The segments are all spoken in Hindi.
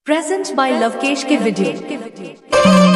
प्रेजेंट बाय लवकेश के वीडियो।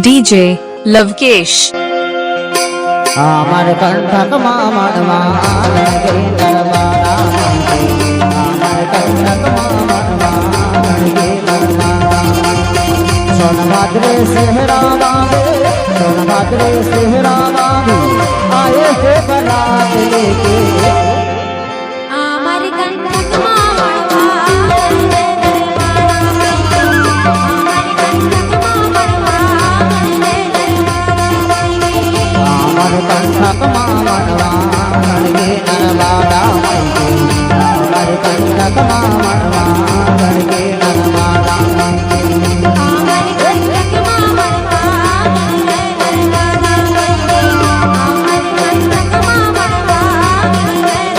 डीजे लवकेश आमर कंठक मामर मान के दरबारा आमर कंठक मामर मान के दरबारा सोनभद्र सेहरा बाबे सोनभद्र सेहरा बाबे आए हो बरात लेके आमर कंठक मामर मान के दरबारा आमर कंठक मामर मान के दरबारा आमर कंठक मामर मान के दरबारा आमर कंठक मामर मान के दरबारा आमर कंठक मामर मान के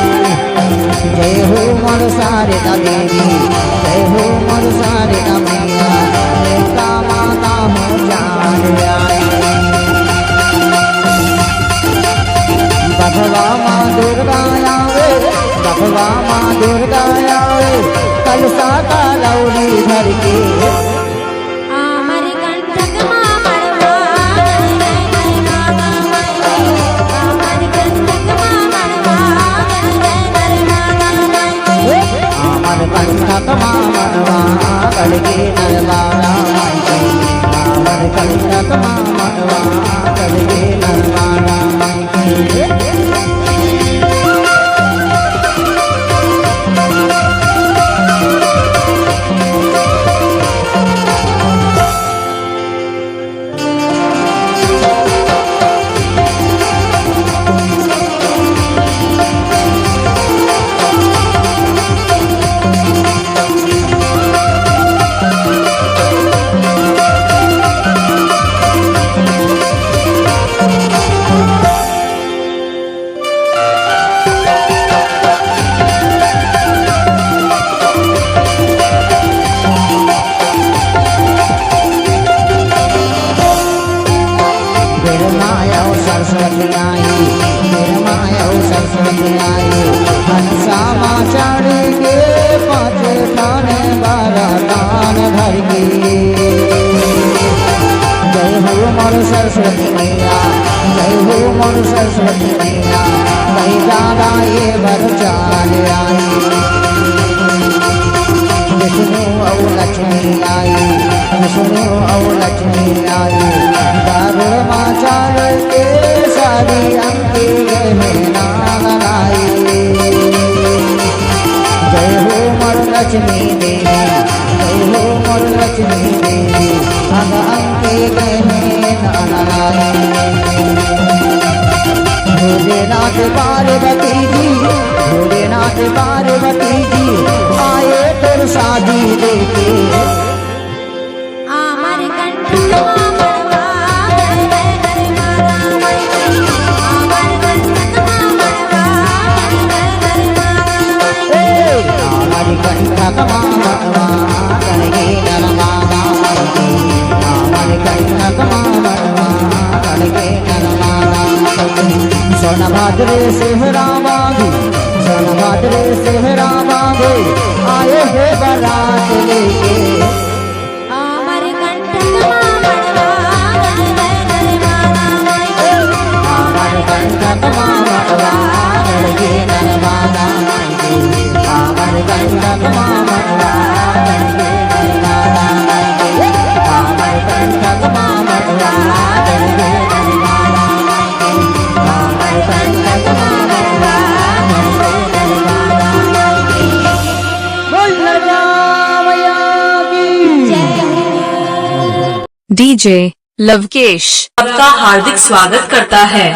जय हो मोर शारदा देवी जय हो मोर शारदा मैया देवता माता हो जान आई बधवा माँ दुर्गा आवे बधवा माँ दुर्गा आवे कलसा का लौरी भर के आमर कंठक मामर मान के दरबारा आमर कंठक मामर मान के दरबारा आमर कंठक मामर मान के दरबारा आमर कंठक मामर मान के दरबारा सरस्वती आई मेरे माया सरस्वती आई हंसा माँ चढ़ के पाँच खाने बारह कान भर के मोर सरस्वती मैया, जय हो मोर सरस्वती मैया, कहीं ज्यादा ये भर चाल आई। विष्णु औ लक्ष्मी आई, विष्णु औ लक्ष्मी आई, दारुण माचार के सारी अंकी गहने नालाई। जय हो मोर लक्ष्मी देवी, जय हो मोर लक्ष्मी देवी, अग अंकी गहने नालाई। भोलेनाथ पार्वती जी, भोलेनाथ पार्वती जी, आए तुर शादी देके। আমার কণ্ঠকমা মড়বা জয় জয় জয় মাতা মাই আমার কণ্ঠকমা মড়বা জয় জয় জয় মাতা মাই हमारी कंठक मामवा कड़गे नरमादा मई, हमारी कंठक मामवा कड़गे नरमादा मई। सोनभद्र सेहरा बाबू, सोनभद्र सेहरा बाबू, आए हे बारात लेके। আমার কণ্ঠকমা মড়বা জয় জয় জয় মাতা মাই हमारी कंठक मामवा कड़गे नरमादा मई, हमारी कंठक मामवा कड़गे नरमादा मई, हमारी कंठक मामवा कड़गे नरमादा मई, हमारी कंठक मामवा कड़गे नरमादा मई। बोल मैया की डीजे लवकेश आपका हार्दिक स्वागत करता है।